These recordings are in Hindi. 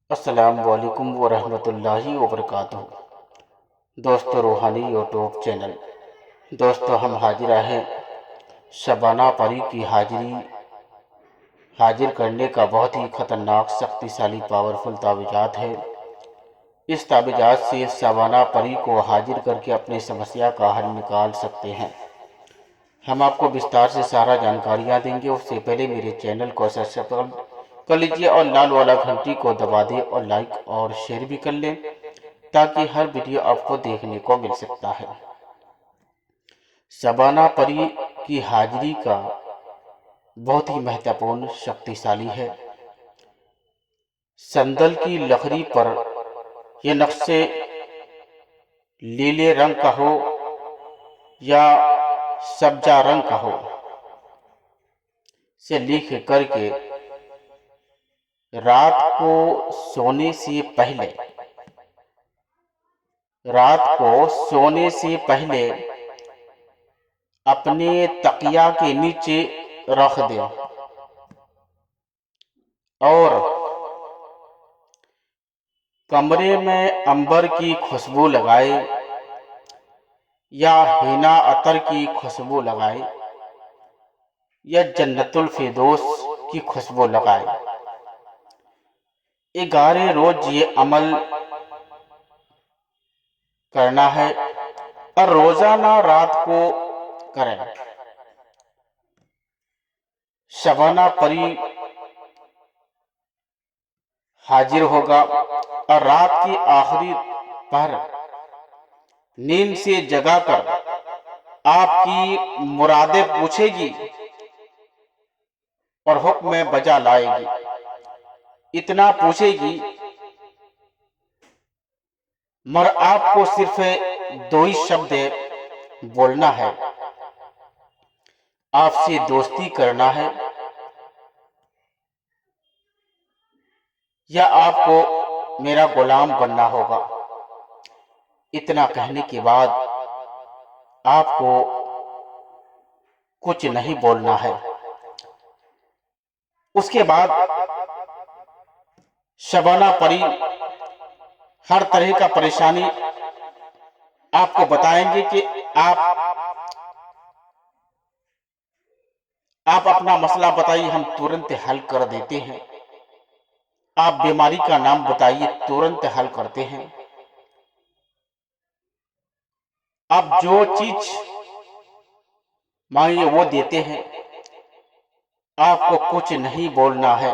अस्सलाम वालेकुम वरहमतुल्लाहि वबरकातुहू। दोस्तों, रूहानी यूट्यूब चैनल। दोस्तों, हम हाजिर हैं शबाना परी की हाजिर करने का बहुत ही ख़तरनाक शक्तिशाली पावरफुल तावीज़ात है। इस तावीज़ात से शबाना परी को हाजिर करके अपनी समस्या का हल निकाल सकते हैं। हम आपको विस्तार से सारा जानकारियाँ देंगे। उससे पहले मेरे चैनल को सब्सक्राइब कर लीजिए और लाल वाला घंटी को दबा दें और लाइक और शेयर भी कर लें, ताकि हर वीडियो आपको देखने को मिल सकता है। शबाना परी की हाजिरी का बहुत ही महत्वपूर्ण शक्तिशाली है। संदल की लकड़ी पर यह नक्शे नीले रंग का हो या सब्जा रंग का हो से लिख करके रात को सोने से पहले अपने तकिया के नीचे रख दें और कमरे में अंबर की खुशबू लगाए या हिना अतर की खुशबू लगाए या जन्नतुल फिरदौस की खुशबू लगाए। 11 रोज ये अमल करना है और रोजाना रात को करें। शबाना परी हाजिर होगा और रात की आखिरी पहर नींद से जगाकर आपकी मुरादें पूछेगी और हुक्म बजा लाएगी। इतना पूछेगी मगर आपको सिर्फ 2 ही शब्द बोलना है। आपसे दोस्ती करना है या आपको मेरा गुलाम बनना होगा। इतना कहने के बाद आपको कुछ नहीं बोलना है। उसके बाद शबाना परी हर तरह का परेशानी आपको बताएंगे कि आप अपना मसला बताइए, हम तुरंत हल कर देते हैं। आप बीमारी का नाम बताइए, तुरंत हल करते हैं। आप जो चीज मांगिए वो देते हैं। आपको कुछ नहीं बोलना है।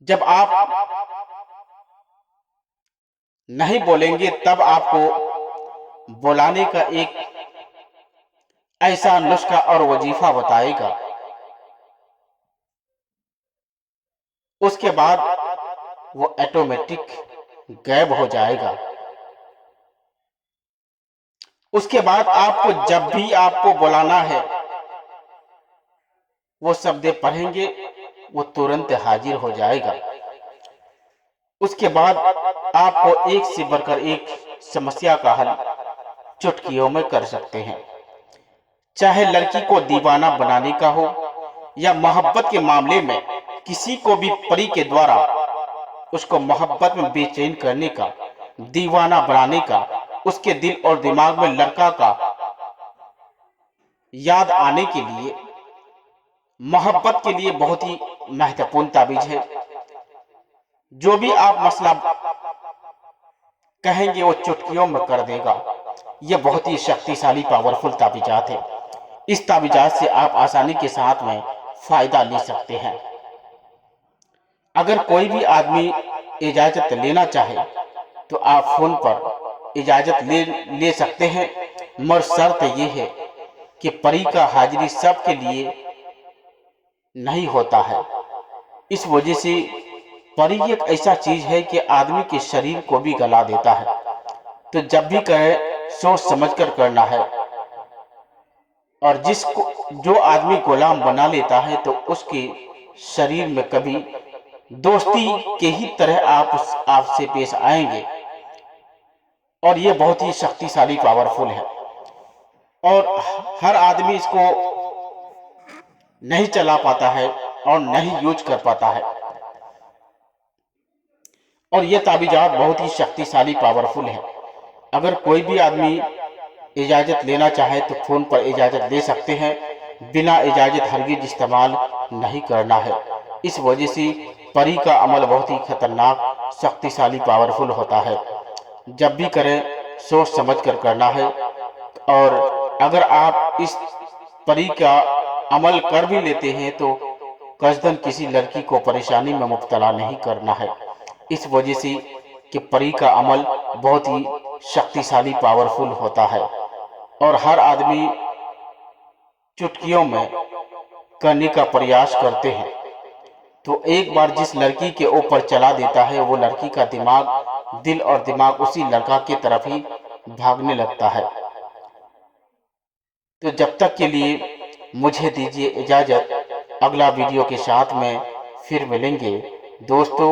जब आप नहीं बोलेंगे तब आपको बुलाने का एक ऐसा नुस्खा और वजीफा बताएगा। उसके बाद वो ऑटोमेटिक गायब हो जाएगा। उसके बाद आपको जब भी आपको बुलाना है वो शब्द पढ़ेंगे, वो तुरंत हाजिर हो जाएगा। उसके बाद आपको एक से बढ़कर एक समस्या का हल चुटकियों में कर सकते हैं। चाहे लड़की को दीवाना बनाने का हो या मोहब्बत के मामले में किसी को भी परी के द्वारा उसको मोहब्बत में बेचैन करने का, दीवाना बनाने का, उसके दिल और दिमाग में लड़का का याद आने के लिए, मोहब्बत के लिए बहुत ही महत्वपूर्ण ताबीज है। जो भी आप मसला कहेंगे वो चुटकियों में कर देगा। यह बहुत ही शक्तिशाली पावरफुल ताबीजात है। इस ताबीजात से आप आसानी के साथ में फायदा ले सकते हैं। अगर कोई भी आदमी इजाजत लेना चाहे तो आप फोन पर इजाजत ले सकते हैं, मगर शर्त यह है कि परी का हाजिरी सबके लिए नहीं होता है। इस वजह से परी एक ऐसा चीज है कि आदमी के शरीर को भी गला देता है। तो जब भी कहे सोच समझकर करना है। और जो आदमी गुलाम बना लेता है तो उसके शरीर में कभी दोस्ती के ही तरह आपसे पेश आएंगे। और ये बहुत ही शक्तिशाली पावरफुल है और हर आदमी इसको नहीं चला पाता है और नहीं यूज कर पाता है। और ये ताबीजात बहुत ही शक्तिशाली पावरफुल है। अगर कोई भी आदमी इजाज़त लेना चाहे तो फ़ोन पर इजाज़त ले सकते हैं, बिना इजाज़त हरगिज़ इस्तेमाल नहीं करना है। इस वजह से परी का अमल बहुत ही खतरनाक, शक्तिशाली, पावरफुल होता है। जब भी करें सोच समझ कर करना है। और अगर आप इस परी का अमल कर भी लेते हैं तो कसदन किसी लड़की को परेशानी में मुब्तला नहीं करना है। इस वजह से कि परी का अमल बहुत ही शक्तिशाली, पावरफुल होता है और हर आदमी चुटकियों में करने का प्रयास करते हैं। तो एक बार जिस लड़की के ऊपर चला देता है वो लड़की का दिमाग, दिल और दिमाग उसी लड़का की तरफ ही भागने लगता है। तो जब तक के लिए मुझे दीजिए इजाज़त। अगला वीडियो के साथ में फिर मिलेंगे दोस्तों।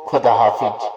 खुदा हाफिज।